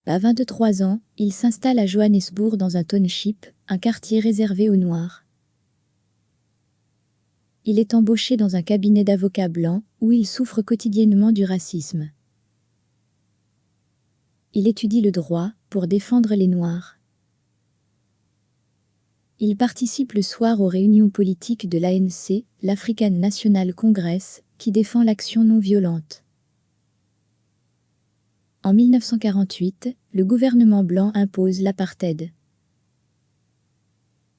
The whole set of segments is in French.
À 23 ans, il s'installe à Johannesburg dans un township, un quartier réservé aux Noirs. Il est embauché dans un cabinet d'avocats blancs, où il souffre quotidiennement du racisme. Il étudie le droit, pour défendre les Noirs. Il participe le soir aux réunions politiques de l'ANC, l'African National Congress, qui défend l'action non violente. En 1948, le gouvernement blanc impose l'apartheid.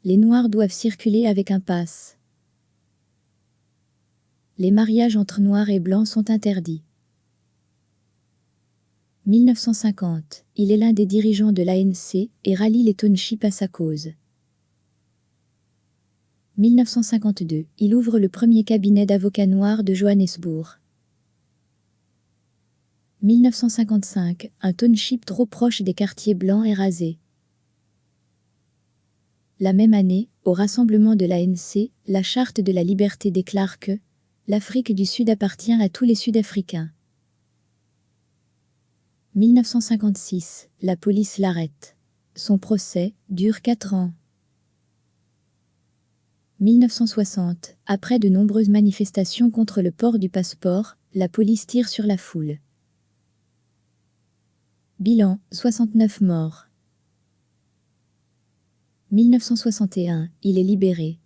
Les Noirs doivent circuler avec un pass. Les mariages entre Noirs et Blancs sont interdits. 1950, il est l'un des dirigeants de l'ANC et rallie les townships à sa cause. 1952, il ouvre le premier cabinet d'avocats noirs de Johannesburg. 1955, un township trop proche des quartiers blancs est rasé. La même année, au rassemblement de l'ANC, la Charte de la liberté déclare que l'Afrique du Sud appartient à tous les Sud-Africains. 1956, la police l'arrête. Son procès dure 4 ans. 1960, après de nombreuses manifestations contre le port du passeport, la police tire sur la foule. Bilan, 69 morts. 1961, il est libéré.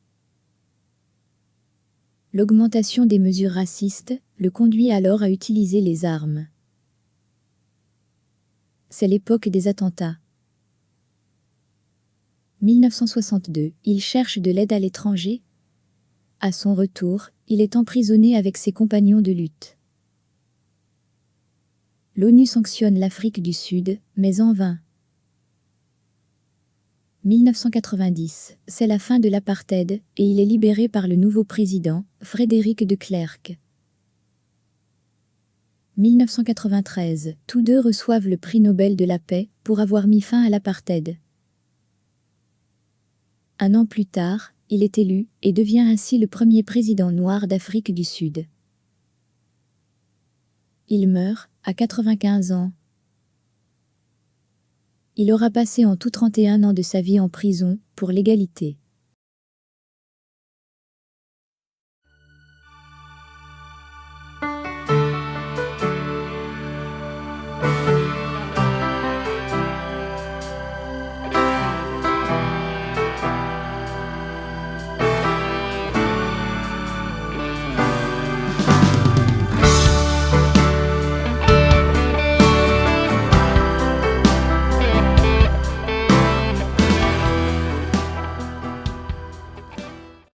L'augmentation des mesures racistes le conduit alors à utiliser les armes. C'est l'époque des attentats. 1962, il cherche de l'aide à l'étranger. À son retour, il est emprisonné avec ses compagnons de lutte. L'ONU sanctionne l'Afrique du Sud, mais en vain. 1990, c'est la fin de l'apartheid et il est libéré par le nouveau président, Frédéric de Klerk. 1993, tous deux reçoivent le prix Nobel de la paix pour avoir mis fin à l'apartheid. Un an plus tard, il est élu et devient ainsi le premier président noir d'Afrique du Sud. Il meurt à 95 ans. Il aura passé en tout 31 ans de sa vie en prison pour l'égalité.